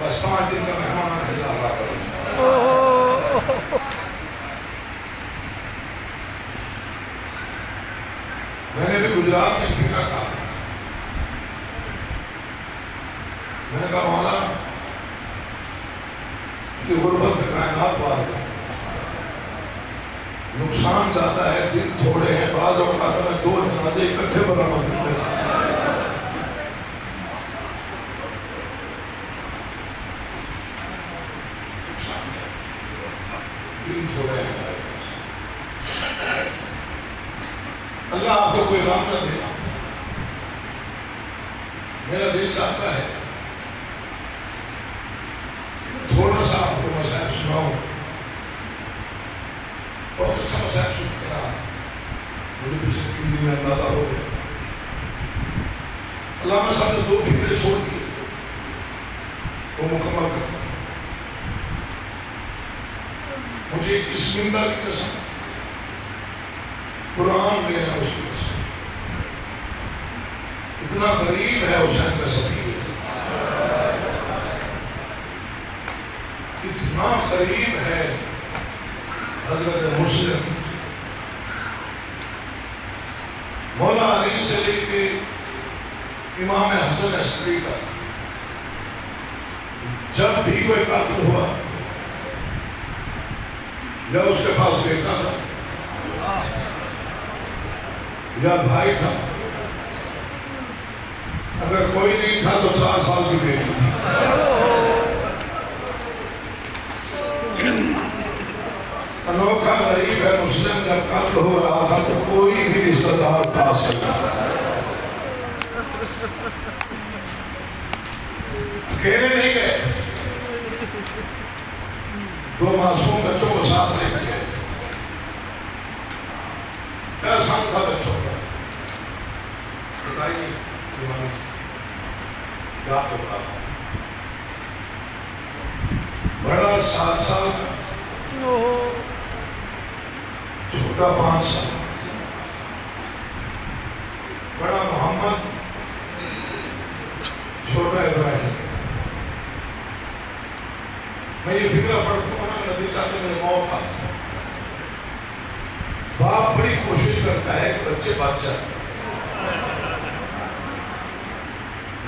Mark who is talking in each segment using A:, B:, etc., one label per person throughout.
A: बस 5 दिन का मेहमान है ज़ाहरा का। मैंने भी गुजरात में फिक्र कहा, मैंने कहा मौला कि गुर्बत में कायनात वार नुकसान ज्यादा है, दिन थोड़े हैं, बाज़ औक़ात में 2 जनाजे इकट्ठे बरामद करते हैं। दिन थोड़े हैं हमारे पास। अल्लाह आपको कोई गम न दे। मेरा दिल चाहता है थोड़ा सा आपको मसाइल सुनाऊं। बहुत अच्छा मसाइल सुनता है, मुझे पिछले 3 दिन में अंदाजा हो गया। अल्लाह में सामने 2 फिक्रें छोड़ दी, वो मुकम्मल करता है। मुझे इस मिंबर की कसम कुरान में है, उसकी कसम इतना गरीब है हुसैन का सफीर, इतना करीब है हजरत मुस्लिम। मौला अली से लेके इमाम हसन अस्करी तक जब भी कोई कातिल हुआ या उसके पास बेटा था या भाई था, अगर कोई नहीं था तो 4 साल की बेटी थी। अनोखा गरीब है मुस्लिम। जब कत्ल हो रहा था तो कोई भी रिश्तेदार पास नहीं, अकेले नहीं गए, 2 मासूम बच्चों को साथ लेके गए। क्या शान था बच्चों का, बताइए। याद होगा, बड़ा 7 साल का, छोटा 5 साल, बड़ा मोहम्मद, छोटा इब्राहिम। मैं ये फिक्र पढ़ता हूँ ना, नतीजा तो मेरे मौत आता। बाप बड़ी कोशिश करता है कि बच्चे बच जाए।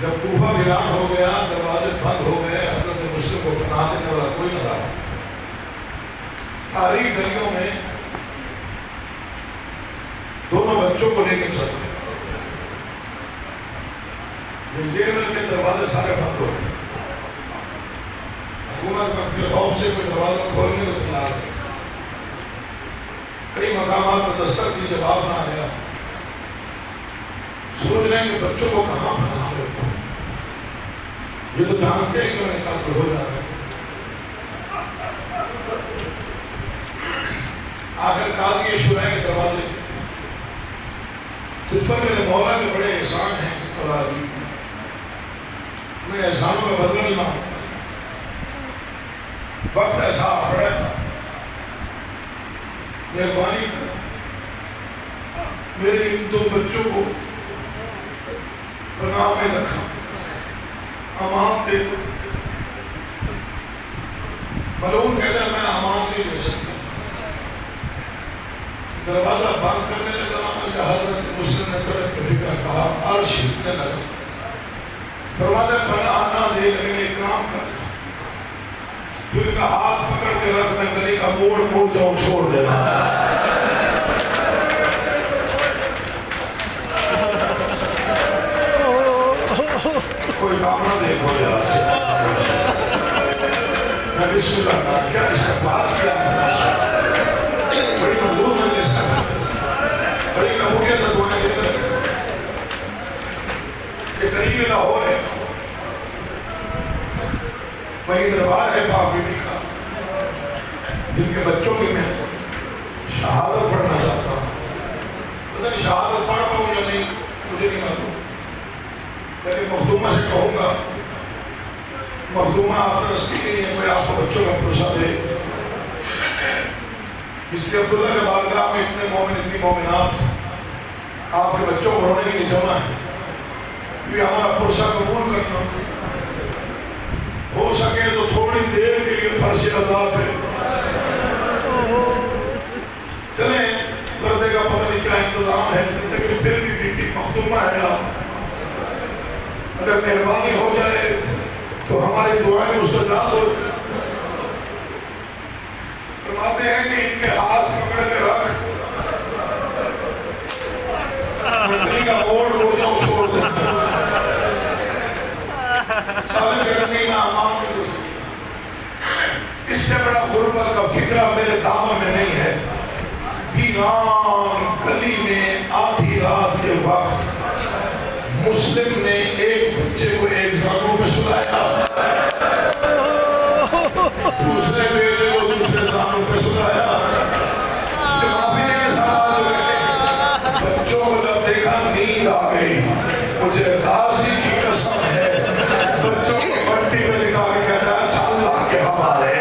A: जब कूफा वीरान हो गया, दरवाजे बंद हो गए, हजरत मुस्लिम को पनाह देने वाला कोई न रहा। तारीख गलियों में दोनों बच्चों को लेकर चल जेल के दरवाजे सारे बंद हो गए। हुकूमत अपने खौफ से कोई दरवाजा खोलने को तैयार नहीं। कई मकामात पर दस्तक की, जवाब ना आया। सोच रहे हैं कि बच्चों को कहाँ पनाह दे, ये तो जानते हैं कि मैंने कातिल हो जाना है। आखिर काजी शुरा के दरवाजे, तुझ पर मेरे मौला के बड़े एहसान हैं, मैं एहसानों का बदला नहीं मांगता। वक्त ऐसा आ पड़ा, मेहरबानी कर मेरे इन 2 बच्चों को पनाह में रखा, अमान दे। मलून कहता है मैं अमान नहीं दे सकता। दरवाजा बंद करने लगा, या हजरत मुस्लिम ने तड़प के फिक्र कहा, अर्श हिलने लगा। फरमाता है बड़ा आना दे, लेकिन एक काम कर, फिर का हाथ पकड़ के रख, मैं गली का मोड़ मोड़ जाऊं, छोड़ देना। कोई काम ना देखो यार से, मैं बिस्मिल्लाह कहा, क्या इसका बात क्या है, बड़ी मजबूत है इसका, बड़ी कबूलियत है दुआ के अंदर। ये करीब लाहौर है, वही दरबार है बाप बीबी का, जिनके बच्चों की मैं शहादत पढ़ना चाहता हूँ। पता नहीं शहादत पढ़ पाऊँ या नहीं, मुझे नहीं मालूम, लेकिन मखदूमा से कहूँगा, मखदूमा आप तरसती नहीं है, कोई आपको बच्चों का पुरुषा दे। इसलिए अब्दुल्ला के बारगाह में इतने मोमिन, इतनी मोमिनात आपके बच्चों को रोने के लिए जमा है, कि हमारा पुरुषा कबूल करना। हो सके तो थोड़ी देर के लिए फर्श रज़ा पे चले, पर्दे का पता नहीं क्या इंतजाम है, लेकिन फिर भी बीबी मखदूमा है आप, अगर मेहरबानी हो जाए तो हमारी दुआएं मुस्तजाब हो। फरमाते हैं कि इनके हाथ पकड़ के रख, मंत्री का मोड़ उड़ जाऊं छोड़ दे, साबित करने का अमाम नहीं हो सकता। इससे बड़ा गुर्बत का फिक्रा मेरे दामन में नहीं है। वीरान गली में आधी रात के वक्त मुस्लिम ने एक बच्चे को एक जानू पे सुलाया, दूसरे बेटे को दूसरे जानू पे सुलाया। जो माफी के साथ जो बैठे बच्चों को जब देखा नींद आ गई, मुझे गाजी की कसम है, बच्चों को पट्टी पे लिटा के कहता है चल ला के हमारे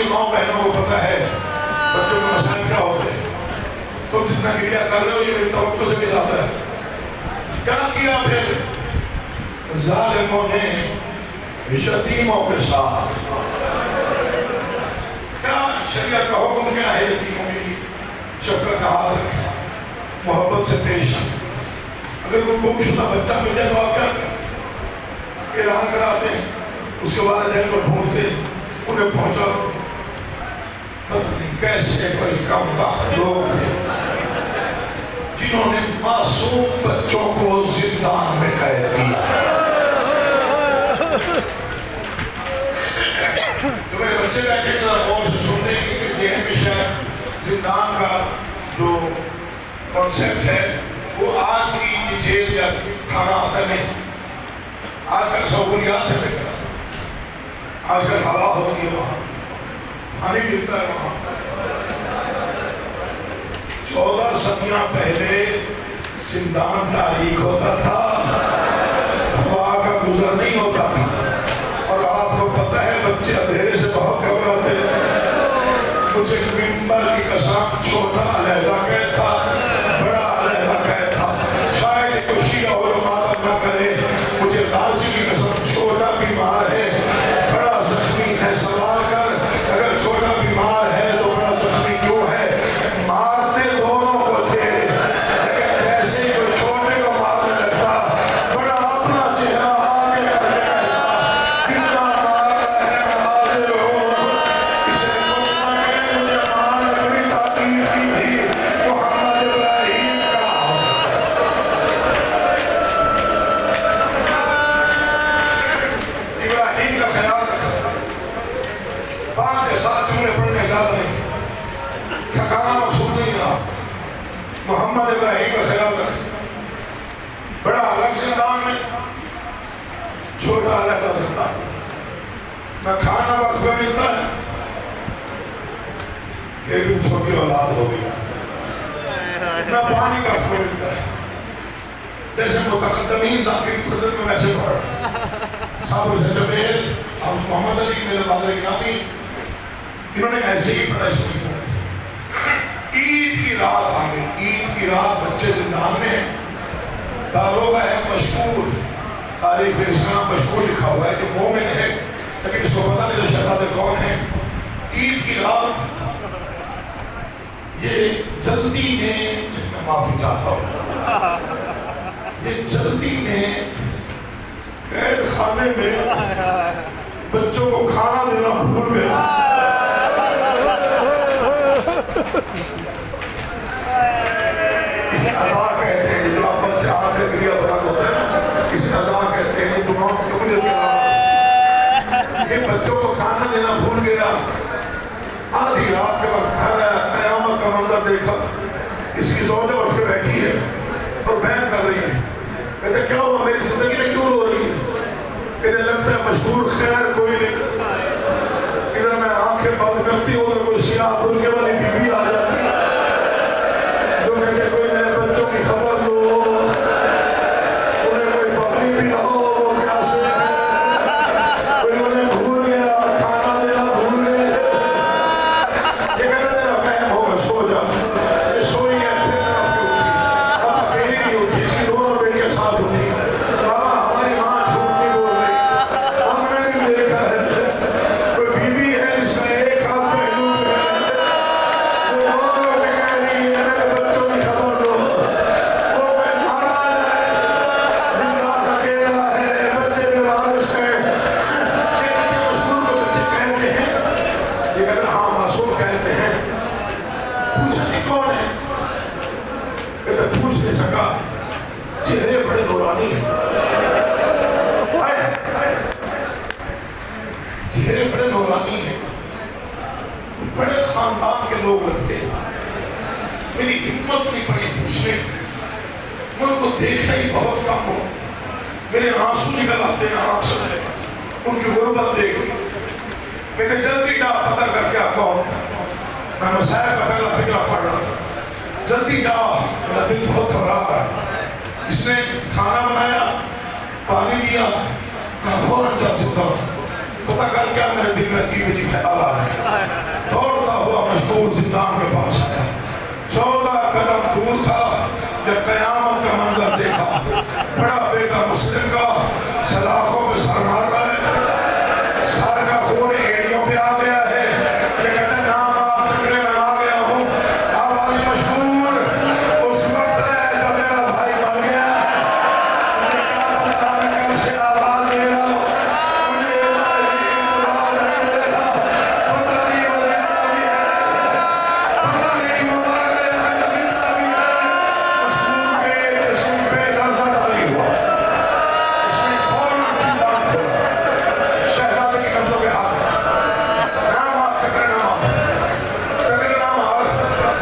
A: माँ बहनों को पता है बच्चों के मसाइल क्या होते हैं। तुम जितना क्रिया कर रहे हो ये मेरी तवक्को से भी ज्यादा है। क्या किया फिर जालिमों ने यतीमों के साथ? क्या शरीयत का हुक्म क्या है? यतीमों के लिए शफकत का हाथ रखे, मोहब्बत से पेश आए। अगर कोई गुमशुदा बच्चा मिल जाए तो आप क्या ऐलान कराते हैं, उसके वालिदैन को ढूंढते, उन्हें पहुंचा। पता नहीं कैसे कोई कम लोग थे जिन्होंने मासूम बच्चों को जिंदान में कैद किया। तो मेरे बच्चे बैठे जरा गौर से सुनने की जिंदान का जो कॉन्सेप्ट है वो आज की जेल या थाना आता नहीं। आजकल सहूलियात है बेटा, आजकल हवा होती है, वहाँ पानी मिलता है। वहाँ 14 सदियां पहले जिंदान तारीख होता था, हवा का गुजर नहीं होता था। और आपको पता है बच्चे अंधेरे से बहुत घबराते हैं। मुझे मिंबर की कसम, छोटा अलहदा कैद था, बड़ा अलहदा कैद था। शायद कोई शिया और मातम न करे, मुझे गाजी की कसम, छोटा बीमार है, बड़ा जख्मी है। सवाल कर, अगर छोटा बीमार है तो बड़ा जख्मी क्यों है? मारते दोनों को थे, लेकिन जैसे ही कोई छोटे को मारने लगता, बड़ा अपना चेहरा आगे करने लगता। कितना मारा है मैं हाजिर हूँ, इसे कुछ न कहे, मुझे मां ने बड़ी ताकीद की थी, मोहम्मद इब्राहिम का इब्राहिम का ख्याल बात के साथ जुमले पढ़ने का नहीं, थकाना मकसूद नहीं था। मोहम्मद इब्राहिम का ख्याल रखें। बड़ा अलग जिंदान में, छोटा अलग जिंदान में खाना वक्त में मिलता है, फिर भी छोटी औलाद हो गई न पानी का वक्त में मिलता है। जैसे मुतकद्दमीन साहब में वैसे पढ़ साहब से जबेल और मोहम्मद अली मेरे वाले गिरामी, इन्होंने ऐसे ही पढ़ाई शुरू की। ईद की रात आ गई, ईद की रात बच्चे जिंदान में, दारोगा है मशहूर, तारीख इस्लाम मशहूर लिखा हुआ है कि मोमिन है, लेकिन इसको पता नहीं शहजादे कौन है। ईद की रात ये जल्दी ने, मैं माफी चाहता हूँ, ये जल्दी ने कैद खाने में बच्चों को खाना देना भूल गया। इसे अज़ा कहते हैं, जो आप से आखिर क्रिया बना होता है, इसे अज़ा कहते हैं। दुआओं की कबूलियत के अलावा ये बच्चों को खाना देना भूल गया। आधी रात के वक्त घर आया, क़यामत का मंजर देखा, इसकी ज़ौजा उठ के बैठी है और बयान कर रही है। कहते क्या हुआ, मेरी जिंदगी में क्यों रो रही है? कहते लगता है मजबूर, खैर कोई नहीं। इधर मैं आंखें बंद करती हूँ, उधर कोई सियाह बुर्के वाली बीवी आ जाती है जो कहते कोई मेरे बच्चों की खबर लो, उन्हें कोई पकड़ी भी ना हो, वो प्यासे चेहरे बड़े नूरानी हैं, चेहरे बड़े नूरानी हैं, बड़े खानदान के लोग लगते हैं। मेरी हिम्मत नहीं पड़ी पूछने, मैं उनको देखा ही बहुत कम हो, मेरे आंसू निकल आते हैं आंख से उनकी गुर्बत देख के। कहते जल्दी जा पता करके आ कौन है। मैं मसाइल का पहला फिक्र पढ़ रहा, जल्दी जाओ, मेरा दिल बहुत घबरा रहा है। इसने खाना बनाया, पानी दिया, मैं फौरन जा सकता हूँ, पता कर क्या मेरे दिल में अजीब अजीब ख्याल आ रहे हैं। दौड़ता हुआ मशहूर जिंदान के पास आया, 14 कदम दूर था जब कयामत का मंजर देखा। बड़ा बेटा मुस्लिम का सलाखों में सर मार रहा है, सर का खून एड़ियों पे आ गया है। ये कहते नाम आप टकरे में आ गया हूँ। आवाज मशहूर उस वक्त है जब मेरा भाई मर गया। मुझे क्या पता मैं कब से आवाज दे रहा हूँ, मुझे जवाब नहीं दे रहा। पता नहीं वो जिंदा भी है, पता नहीं वो मर गया है या जिंदा भी है। मशहूर के जिस्म पे लर्ज़ा तारी हुआ, इसने फौरन जिंदान खोला, शहजादे की कब्जों पे हाथ, नाम आप टकरे नाम और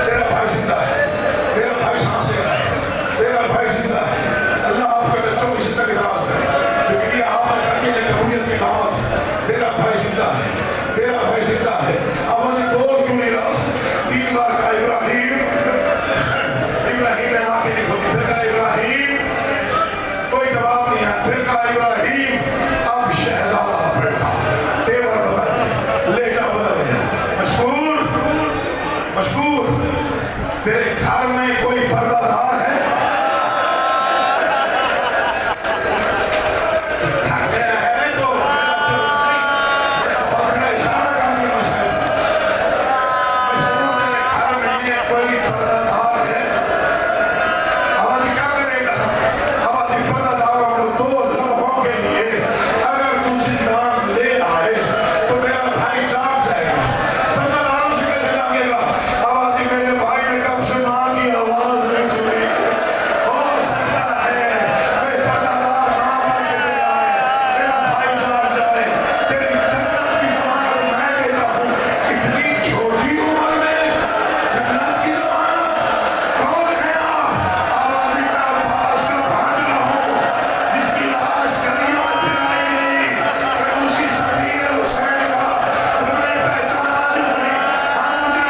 A: तेरा भाई जिंदा है, तेरा भाई सांस ले रहा है, तेरा भाई जिंदा है। अल्लाह आपके बच्चों की जिंदगी दराज करे, जो क्रिया आपने करके ये कबूलियत की दावत है। तेरा भाई जिंदा है, तेरा भाई जिंदा है। आवाज़ बोल क्यों नहीं रहा? 3 बार कहा इब्राहिम, इब्राहिम ने आंखें नहीं खोली, फिर कहा इब्राहिम, कोई जवाब नहीं है, फिर कहा इब्राहिम। अब शहजादा बैठा, तेवर बदल गया, लेजा बदल गया। मशहूर तेरे घर में कोई पर्दादार है? थक गया है तो बहुत बड़ा इशारा कर दिया मसाइल। मशहूर तेरे घर में कोई पर्दादार है? आवाज़ क्या करेगा? आवाज़ पर्दादारों को 2 लम्हों के लिए अगर तू जिंदान ले आए तो मेरा भाई जाग जाएगा, पर्दादारों से कैसे जागेगा? आवाज़ मेरे भाई ने कब से मां की आवाज़ नहीं सुनी। हो सकता है कोई पर्दादार मां बन के ले आए, मेरा भाई जाग जाए। तेरी जन्नत की ज़मानत मैं देता हूँ। इतनी छोटी उम्र में जन्नत की ज़मानत? कौन है आप? आवाज़ का अब्बास का भांजा हूँ, जिसकी लाश गलियों में फिराई गई। मैं उसी सफीर हुसैन का तुमने पहचाना जो नहीं। हम मुझे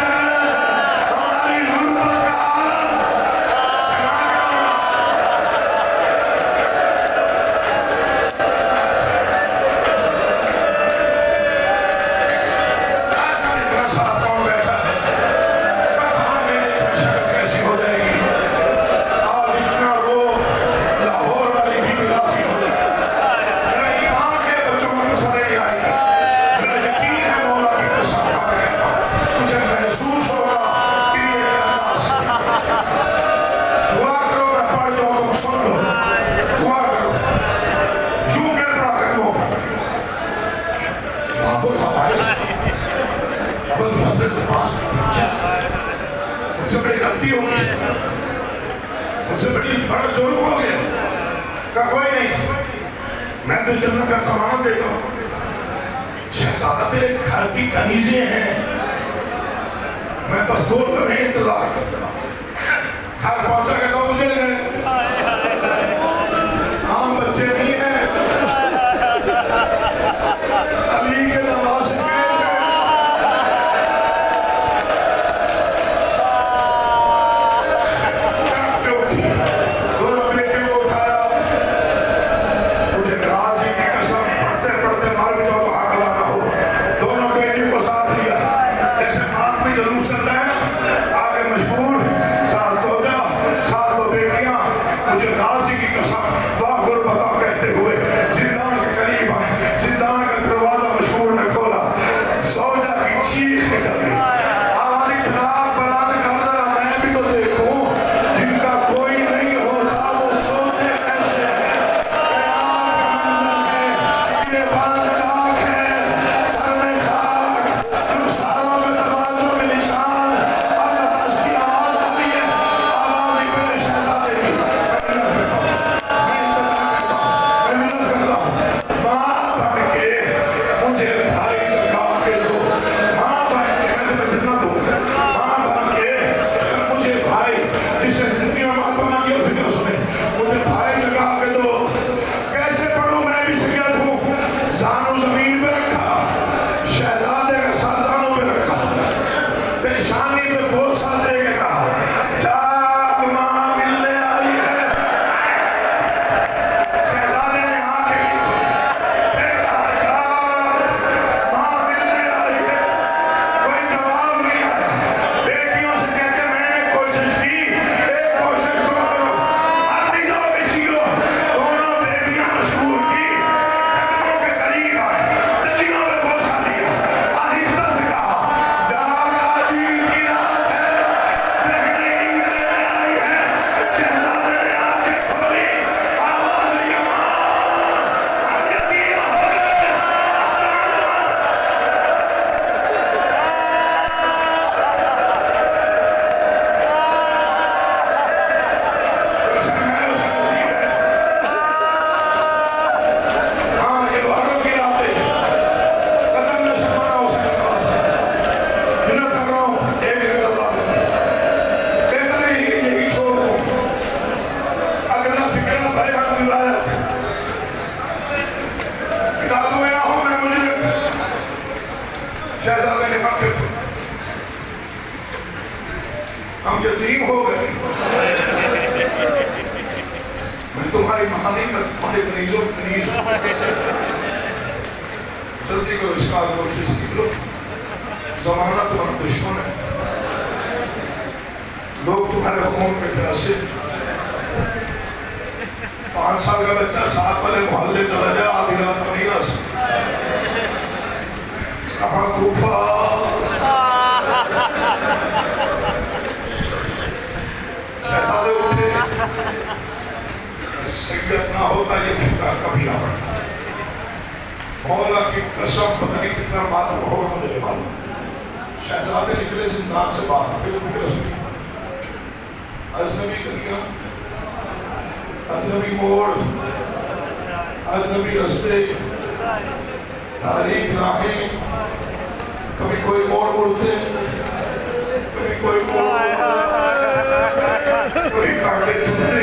A: हमारी गुर्बत का आलम इतना साफ कौन बैठा है? पता मेरी शक्ल कैसी हो जाएगी। आज इतना रो लाहौर वाली भी निराशी हो जाएगी। मेरा ईमान के बच्चों को कसर नहीं आएगी। मेरा यकीन है मौला की कसम खा के कहता हूं, मुझे महसूस होगा कि ये अंदाज से दुआ करो, मैं पढ़ जाऊं तुम सुन लो। दुआ करो, यूं कर पड़ा करो। बाबुल हमारे अबुल फजल के पास पहुंचा, मुझसे बड़ी गलती हो गई, मुझसे बड़ी बड़ा जुर्म हो गया। कहा कोई नहीं, मैं तो जन्नत का कमान देता हूँ। शहजादा तेरे घर की कनीज़ें हैं, मैं बस 2 लम्हे इंतजार करता हूँ। घर पहुंचा के तो उजड़ गए, आम बच्चे नहीं है, अली के नवासे कैद हैं। तड़प के उठी, दोनों बेटे को उठाया, मुझे गाजी की कसम पढ़ते पढ़ते मार भी जाओ तो आकला ना हो। दोनों बेटियों को साथ लिया, जैसे आदमी जरूर चलता है ना, आगे मशहूर साथ सोचा, साथ 2 बेटियां। मुझे गाजी की कसम वाह गुरबता कहते हुए जिंदान के करीब आए। जिंदान का दरवाजा मशहूर ने खोला, सोजा की चीख निकल गई। आवाज़ चिराग बुलंद कर जरा मैं भी तो देखूं, जिनका कोई नहीं होता वो सोते कैसे हैं। कयामत का मंजर है, ये बाल चाक है, सर में खाक, रुखसारों में तमाचों के निशान। अल्लाह की आवाज़ आ रही है, आवाज़ ही मेरे शहजादे की। मैं तुम्हारी मां नहीं, मैं तुम्हारे कनीजों कनीज हूं। जल्दी करो, इसका कोशिश निकलो, जमाना तुम्हारा दुश्मन है, लोग तुम्हारे खून पे प्यासे। 5 साल का बच्चा 7 वाले मोहल्ले चला जाए, आधी रात को नहीं आ सकता। कहाँ कूफा, शहजादे उठे, सैयद ना होता ये फिक्र कभी ना पड़ता। मौला की कसम, पता नहीं कितना मालूम होगा, मुझे नहीं मालूम। शहजादे निकले जिंदान से बाहर, फिर फिक्र सुनी, अजनबी गलियां, अजनबी मोड़, अजनबी रास्ते, तारीख राहें, कभी कोई मोड़ मुड़ते, कभी कोई मोड़, कभी कांटे चुनते,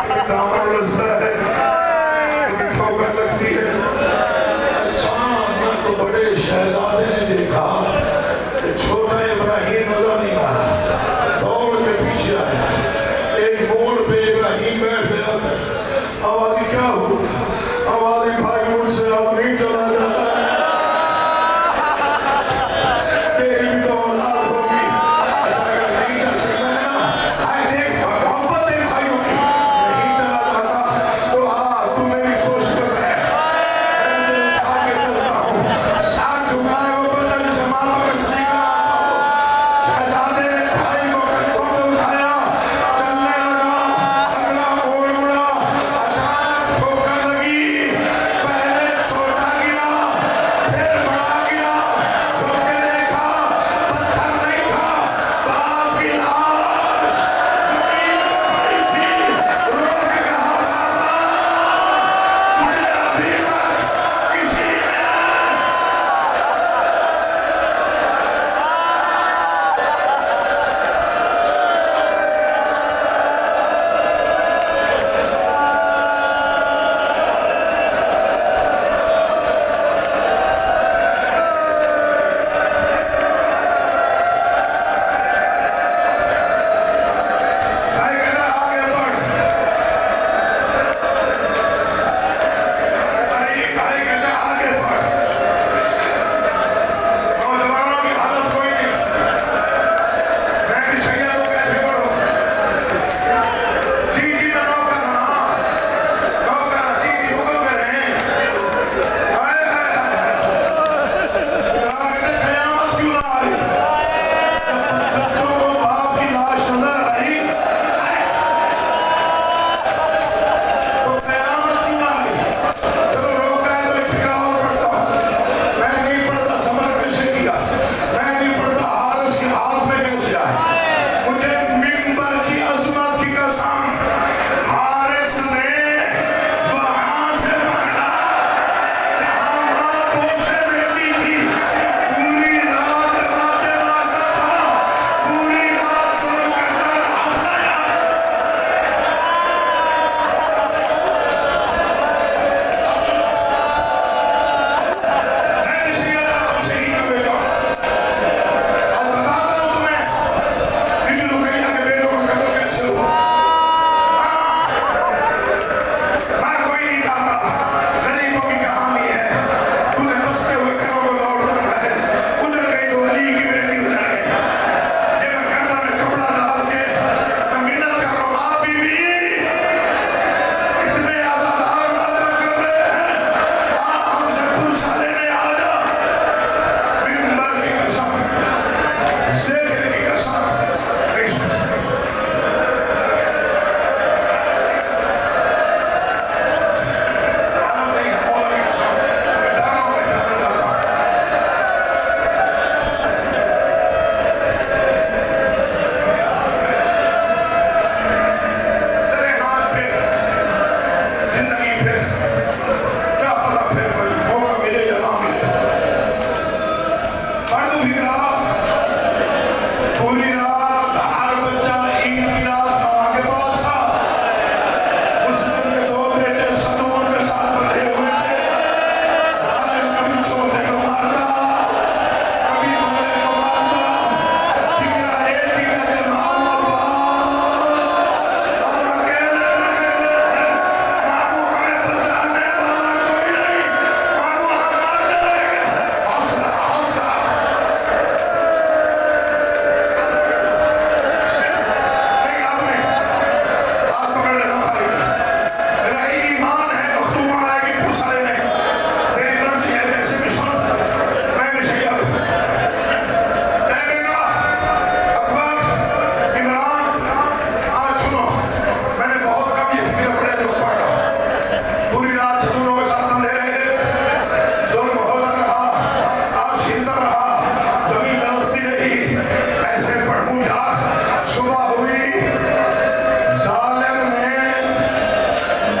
A: कभी दामन उलझता है, कभी ठोकर लगती है। अचानक बड़े शहजादे ने देखा कि छोटा इब्राहिम नजर नहीं आ रहा, दौड़ के पीछे आया, एक मोड़ पे इब्राहिम बैठ गया था। आवाज़ क्या हुआ? आवाज़ भाई मुझसे अब नहीं चला जा रहा, तेरी भी तो औलाद होगी। अच्छा अगर नहीं चल सकता है ना, हाय देख मोहब्बत देख,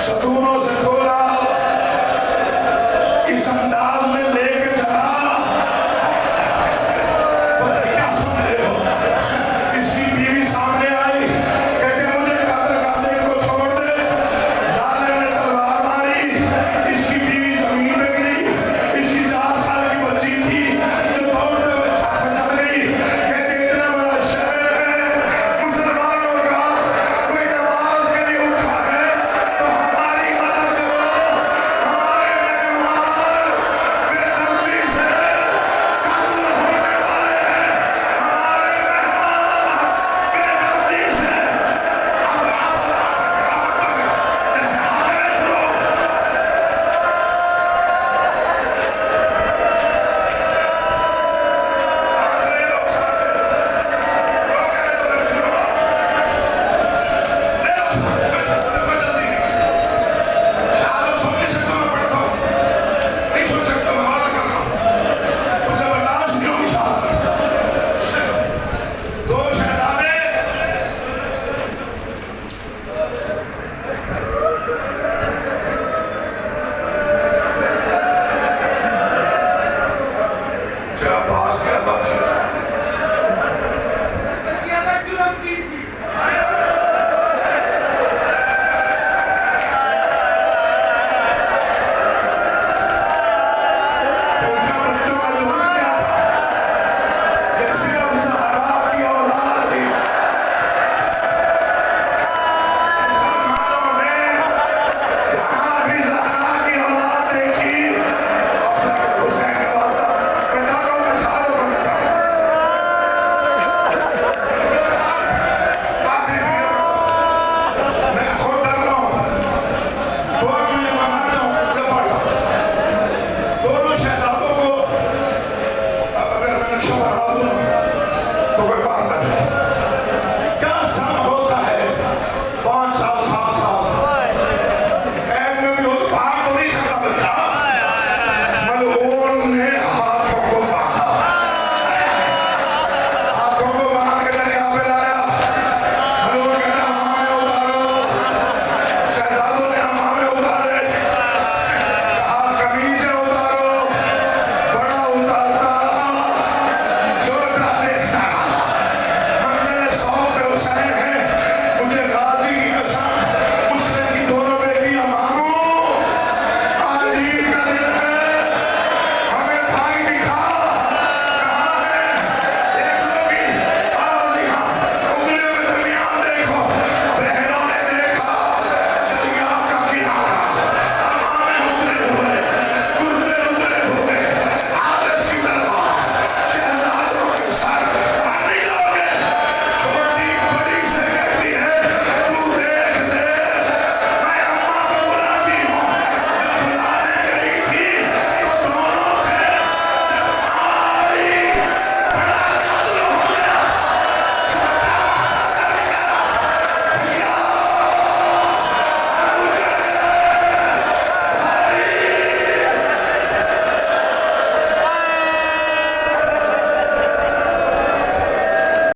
A: शत्रु